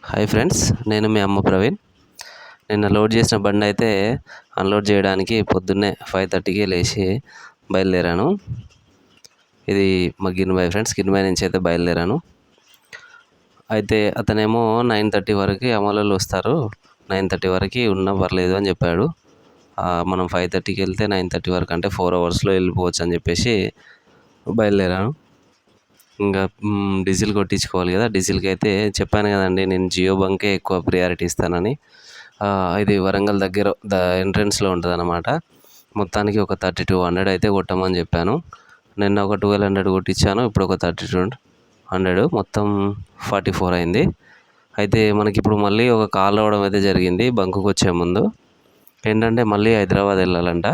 Hi friends, నేను మీ అమ్మ ప్రవీణ్. నిన్న లోడ్ చేసిన బండి అయితే అన్లోడ్ చేయడానికి పొద్దున్నే 5:30కే లేచి బయలుదేరాను. ఇది మా గిన్బాయ్ ఫ్రెండ్స్, గిన్బాయ్ నుంచి అయితే బయలుదేరాను. అయితే అతనేమో 9:30 వరకు అమలలో వస్తారు, 9:30 వరకు ఉన్నా పర్లేదు అని చెప్పాడు. మనం 5:30కి వెళ్తే 9:30 వరకు అంటే 4 అవర్స్లో వెళ్ళిపోవచ్చు అని చెప్పేసి బయలుదేరాను. ఇంకా డీజిల్ కొట్టించుకోవాలి కదా. డీజిల్కి అయితే చెప్పాను కదండి, నేను జియో బంకే ఎక్కువ ప్రియారిటీ ఇస్తానని. ఇది వరంగల్ దగ్గర ఎంట్రన్స్లో ఉంటుంది అన్నమాట. మొత్తానికి ఒక 3200 అయితే కొట్టమని చెప్పాను. నిన్న ఒక 1200 కొట్టించాను, ఇప్పుడు ఒక 3200, మొత్తం 44 అయింది. అయితే మనకి ఇప్పుడు మళ్ళీ ఒక కాల్ రావడం అయితే జరిగింది బంకుకు వచ్చే ముందు. ఏంటంటే మళ్ళీ హైదరాబాద్ వెళ్ళాలంట.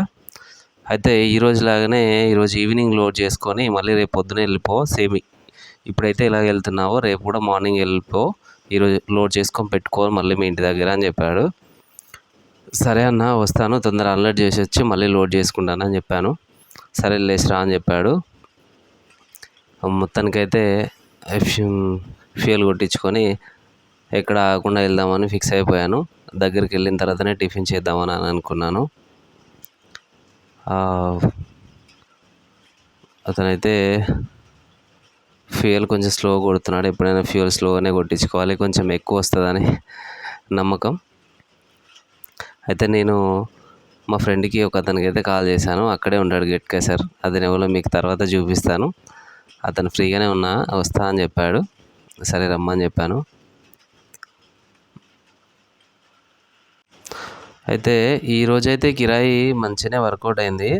అయితే ఈరోజు లాగానే ఈరోజు ఈవినింగ్ లోడ్ చేసుకొని మళ్ళీ రేపు పొద్దున వెళ్ళిపో, సేమ్ ఇప్పుడైతే ఇలా వెళ్తున్నావో రేపు కూడా మార్నింగ్ వెళ్ళిపో, ఈరోజు లోడ్ చేసుకొని పెట్టుకో మళ్ళీ మీ ఇంటి దగ్గర అని చెప్పాడు. సరే అన్న, వస్తాను, తొందర అన్లోడ్ చేసి వచ్చి మళ్ళీ లోడ్ చేసుకుంటాను అని చెప్పాను. సరే లేచిరా అని చెప్పాడు. మొత్తానికైతే ఫ్యూయల్ కొట్టించుకొని ఎక్కడ ఆగకుండా వెళ్దామని ఫిక్స్ అయిపోయాను. దగ్గరికి వెళ్ళిన తర్వాతనే టిఫిన్ చేద్దామని అనుకున్నాను. అతనైతే ఫ్యూయల్ కొంచెం స్లో కొడుతున్నాడు. ఎప్పుడైనా ఫ్యూయల్ స్లోగానే కొట్టించుకోవాలి, కొంచెం ఎక్కువ వస్తుందని నమ్మకం. అయితే నేను మా ఫ్రెండ్కి ఒక అతనికి అయితే కాల్ చేశాను. అక్కడే ఉంటాడు గెట్ కేసర్. అతను ఎవరో మీకు తర్వాత చూపిస్తాను. అతను ఫ్రీగానే వస్తా అని చెప్పాడు. సరే రమ్మని చెప్పాను. అయితే ఈరోజైతే కిరాయి మంచిగానే వర్కౌట్ అయింది.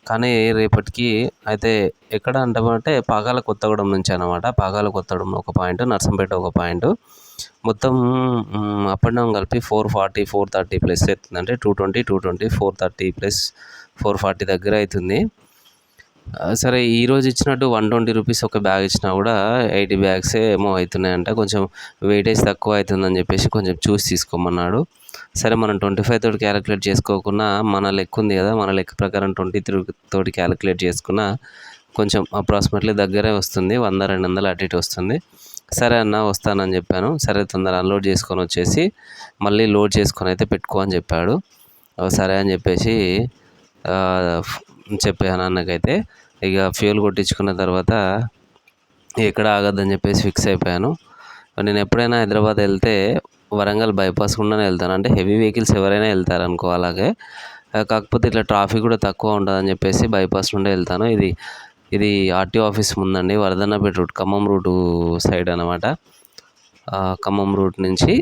కానీ రేపటికి అయితే ఎక్కడ అంటామంటే పాకాల కొత్తగూడెం నుంచి అన్నమాట. పాకాల కొత్తగూడెం ఒక పాయింట్, నర్సంపేట ఒక పాయింట్, మొత్తం అప్ అండ్ డౌన్ కలిపి 440, 430 ప్లస్ అవుతుంది. అంటే 220, 220, 430 ప్లస్ 440 దగ్గర అవుతుంది. సరే ఈరోజు ఇచ్చినట్టు 120 రూపీస్ ఒక బ్యాగ్ ఇచ్చినా కూడా 80 బ్యాగ్సే ఏమో అవుతున్నాయంట. కొంచెం వెయిటేజ్ తక్కువ అవుతుందని చెప్పేసి కొంచెం చూసి తీసుకోమన్నాడు. సరే మనం 25 తోటి క్యాలిక్యులేట్ చేసుకోకుండా మన లెక్క ఉంది కదా, మన లెక్క ప్రకారం 23 తోటి క్యాలిక్యులేట్ చేసుకున్నా కొంచెం అప్రాక్సిమేట్లీ దగ్గరే వస్తుంది, 100-200 అటు ఇటు వస్తుంది. సరే అన్న, వస్తానని చెప్పాను. సరే తొందర అన్లోడ్ చేసుకొని వచ్చేసి మళ్ళీ లోడ్ చేసుకొని అయితే పెట్టుకో అని చెప్పాడు. సరే అని చెప్పేసి చెప్పాను అన్నకైతే. ఇక ఫ్యూయల్ కొట్టించుకున్న తర్వాత ఎక్కడ ఆగొద్దని చెప్పేసి ఫిక్స్ అయిపోయాను. నేను ఎప్పుడైనా హైదరాబాద్ వెళ్తే వరంగల్ బైపాస్ గుండానే వెళ్తాను. అంటే హెవీ వెహికల్స్ ఎవరైనా వెళ్తారనుకో అలాగే. కాకపోతే ఇట్లా ట్రాఫిక్ కూడా తక్కువ ఉంటుందని చెప్పేసి బైపాస్ నుండే వెళ్తాను. ఇది ఆర్టీఓ ఆఫీస్ ముందండి, Wardhannapet route, Khammam route side అనమాట. ఖమ్మం రూట్ నుంచి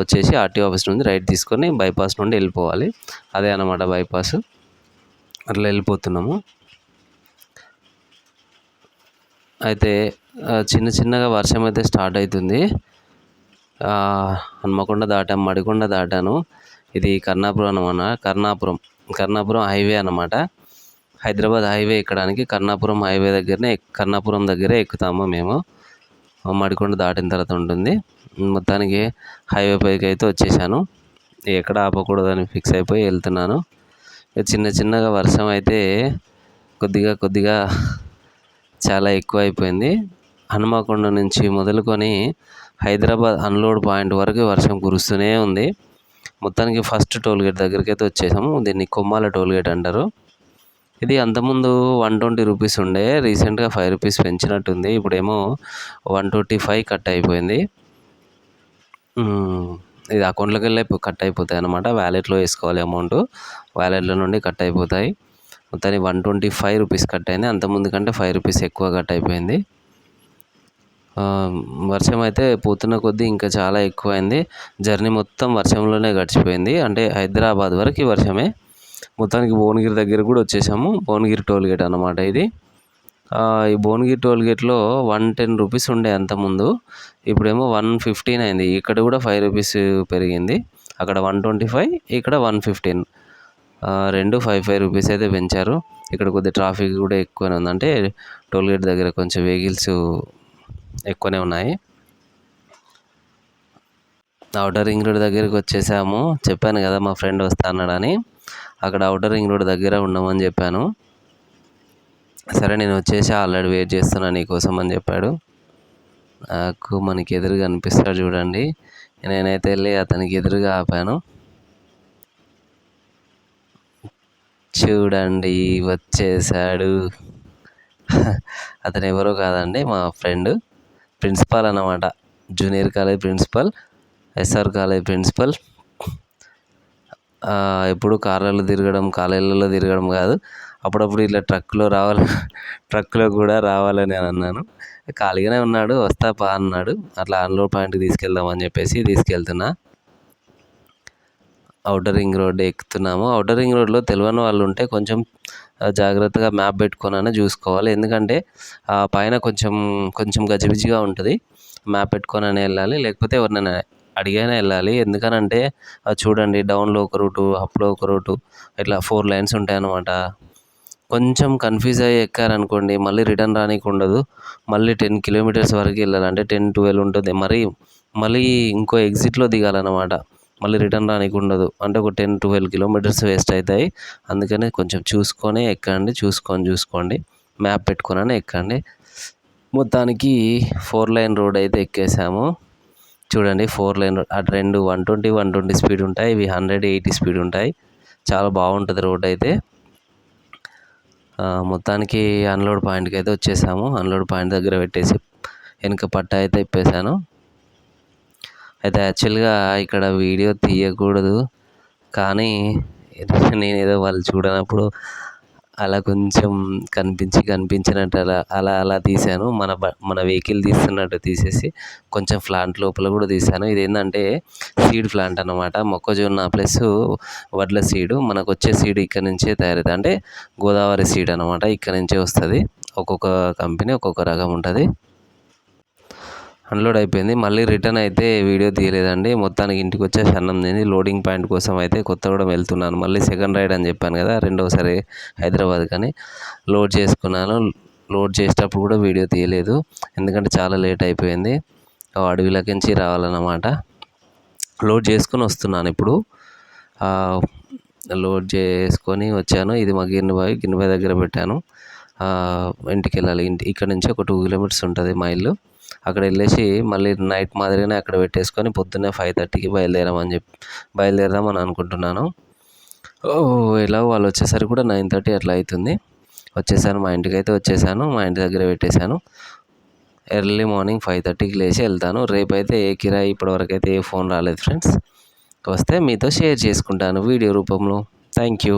వచ్చేసి ఆర్టీఓ ఆఫీస్ నుంచి రైట్ తీసుకొని బైపాస్ నుండి వెళ్ళిపోవాలి. అదే అన్నమాట బైపాస్. అట్లా వెళ్ళిపోతున్నాము. అయితే చిన్నగా వర్షం అయితే స్టార్ట్ అవుతుంది. హన్మకొండ దాటాం, మడికొండ దాటాను. ఇది కర్ణాపురం అన్నమాట. కర్ణాపురం హైవే అన్నమాట. హైదరాబాద్ హైవే ఎక్కడానికి కర్ణాపురం హైవే దగ్గరనే, కర్ణాపురం దగ్గరే ఎక్కుతాము మేము. మడికొండ దాటిన తర్వాత ఉంటుంది. మొత్తానికి హైవే పైకి అయితే వచ్చేసాను. ఎక్కడ ఆపకూడదని ఫిక్స్ అయిపోయి వెళ్తున్నాను. చిన్నగా వర్షం అయితే కొద్దిగా చాలా ఎక్కువ అయిపోయింది. హనుమకొండ నుంచి మొదలుకొని హైదరాబాద్ అన్లోడ్ పాయింట్ వరకు వర్షం కురుస్తూనే ఉంది. మొత్తానికి ఫస్ట్ టోల్గేట్ దగ్గరికి అయితే వచ్చేసాము. దీన్ని కొమ్మాల టోల్గేట్ అంటారు. ఇది అంతకుముందు 120 రూపీస్ ఉండే, రీసెంట్గా 5 రూపీస్ పెంచినట్టుంది. ఇప్పుడేమో 125 కట్ అయిపోయింది. ఇది అకౌంట్లోకి వెళ్ళి కట్ అయిపోతాయి అన్నమాట. వ్యాలెట్లో వేసుకోవాలి అమౌంట్, వ్యాలెట్లో నుండి కట్ అయిపోతాయి. మొత్తానికి 125 రూపీస్ కట్ అయింది. అంతకుముందు కంటే 5 రూపీస్ ఎక్కువ కట్ అయిపోయింది. వర్షం అయితే పోతున్న కొద్దీ ఇంకా చాలా ఎక్కువైంది. జర్నీ మొత్తం వర్షంలోనే గడిచిపోయింది. అంటే హైదరాబాద్ వరకు వర్షమే. మొత్తానికి భువనగిరి దగ్గర కూడా వచ్చేసాము. భువనగిరి టోల్గేట్ అన్నమాట ఇది. ఈ భువనగిరి టోల్గేట్లో 110 రూపీస్ ఉండే అంతకుముందు, ఇప్పుడేమో 115 అయింది. ఇక్కడ కూడా 5 రూపీస్ పెరిగింది. అక్కడ 125, ఇక్కడ 115, రెండు 5 రూపీస్ అయితే పెంచారు. ఇక్కడ కొద్దిగా ట్రాఫిక్ కూడా ఎక్కువనే ఉంది. అంటే టోల్గేట్ దగ్గర కొంచెం వెహికల్స్ ఎక్కువనే ఉన్నాయి. ఔటర్ రింగ్ రోడ్ దగ్గరికి వచ్చేసాము. చెప్పాను కదా మా ఫ్రెండ్ వస్తా అన్నాడని. అక్కడ ఔటర్ రింగ్ రోడ్ దగ్గర ఉండమని చెప్పాను. సరే నేను వచ్చేసా, ఆల్రెడీ వెయిట్ చేస్తున్నా నీకోసం అని చెప్పాడు. నాకు మనకి ఎదురుగా కనిపిస్తాడు చూడండి, నేనైతే వెళ్ళి అతనికి ఎదురుగా ఆపాను. చూడండి వచ్చేసాడు. అతను ఎవరో కాదండి, మా ఫ్రెండ్, ప్రిన్సిపాల్ అన్నమాట. Junior college principal, SR college principal. ఎప్పుడు కార్లలో తిరగడం, కాలేజీలలో తిరగడం కాదు, అప్పుడప్పుడు ఇట్లా ట్రక్లో కూడా రావాలని అన్నాను. ఖాళీగానే ఉన్నాడు, వస్తా పా అన్నాడు. అట్లా అన్లోడ్ పాయింట్కి తీసుకెళ్దామని చెప్పేసి తీసుకెళ్తున్నా. ఔటర్ రింగ్ రోడ్ ఎక్కుతున్నాము. ఔటర్ రింగ్ రోడ్లో తెలియని వాళ్ళు ఉంటే కొంచెం జాగ్రత్తగా మ్యాప్ పెట్టుకొని చూసుకోవాలి. ఎందుకంటే పైన కొంచెం గజిబిజిగా ఉంటుంది. మ్యాప్ పెట్టుకొని వెళ్ళాలి, లేకపోతే ఎవరినైనా అడిగైనా వెళ్ళాలి. ఎందుకనంటే చూడండి, డౌన్లో ఒక రూటు, అప్లో ఒక రూటు, ఇట్లా 4 లైన్స్ ఉంటాయన్నమాట. కొంచెం కన్ఫ్యూజ్ అయ్యి ఎక్కారనుకోండి, మళ్ళీ రిటర్న్ రానీకి ఉండదు. మళ్ళీ 10 కిలోమీటర్స్ వరకు వెళ్ళాలి, అంటే 10-12 ఉంటుంది. మళ్ళీ ఇంకో ఎగ్జిట్లో దిగాలన్నమాట. మళ్ళీ రిటర్న్ రానీకి ఉండదు, అంటే ఒక 10-12 కిలోమీటర్స్ వేస్ట్ అవుతాయి. అందుకని కొంచెం చూసుకొని ఎక్కండి, చూసుకోండి, మ్యాప్ పెట్టుకొని ఎక్కండి. మొత్తానికి 4 లైన్ రోడ్ అయితే ఎక్కేసాము. చూడండి, 4 లైన్ రోడ్, అటు 2 120 స్పీడ్ ఉంటాయి, ఇవి 180 స్పీడ్ ఉంటాయి. చాలా బాగుంటుంది రోడ్ అయితే. మొత్తానికి అన్లోడ్ పాయింట్కి అయితే వచ్చేసాము. అన్లోడ్ పాయింట్ దగ్గర పెట్టేసి వెనుక పట్ట అయితే ఇప్పేసాను. అయితే యాక్చువల్గా ఇక్కడ వీడియో తీయకూడదు, కానీ నేనేదో వాళ్ళు చూడనప్పుడు అలా కొంచెం కనిపించినట్టు అలా తీశాను. మన వెహికల్ తీస్తున్నట్టు తీసేసి కొంచెం ప్లాంట్ లోపల కూడా తీశాను. ఇదేంటంటే సీడ్ ప్లాంట్ అన్నమాట. మొక్కజొన్న ప్లస్ వడ్ల సీడు. మనకు వచ్చే సీడ్ ఇక్కడ నుంచే తయారవుతుంది, అంటే గోదావరి సీడ్ అన్నమాట. ఇక్కడ నుంచే వస్తుంది. ఒక్కొక్క కంపెనీ ఒక్కొక్క రకం ఉంటుంది. అన్లోడ్ అయిపోయింది. మళ్ళీ రిటర్న్ అయితే వీడియో తీయలేదండి. మొత్తానికి ఇంటికి వచ్చేసి అన్నం తిని లోడింగ్ పాయింట్ కోసం అయితే కొత్తగూడెం వెళ్తున్నాను. మళ్ళీ సెకండ్ రైడ్ అని చెప్పాను కదా, రెండోసారి హైదరాబాద్ కానీ లోడ్ చేసుకున్నాను. లోడ్ చేసేటప్పుడు కూడా వీడియో తీయలేదు, ఎందుకంటే చాలా లేట్ అయిపోయింది. అడవిలోకి నుంచి రావాలన్నమాట. లోడ్ చేసుకొని వస్తున్నాను ఇప్పుడు. లోడ్ చేసుకొని వచ్చాను. ఇది మా గిన్నెబాయి దగ్గర పెట్టాను. ఇంటికి వెళ్ళాలి. ఇక్కడ నుంచి ఒక 2 కిలోమీటర్స్ ఉంటుంది మా ఇల్లు. అక్కడ వెళ్ళేసి మళ్ళీ నైట్ మాదిరిగానే అక్కడ పెట్టేసుకొని పొద్దున్నే 5:30కి బయలుదేరదామని అనుకుంటున్నాను. ఎలాగో వాళ్ళు వచ్చేసరికి కూడా 9:30 అట్లా అవుతుంది. వచ్చేసాను, మా ఇంటికి అయితే వచ్చేసాను. మా ఇంటి దగ్గర పెట్టేశాను. ఎర్లీ మార్నింగ్ 5:30కి లేచి వెళ్తాను. రేపైతే ఏ కిరాయి ఇప్పటివరకు అయితే ఏ ఫోన్ రాలేదు ఫ్రెండ్స్. వస్తే మీతో షేర్ చేసుకుంటాను వీడియో రూపంలో. Thank you.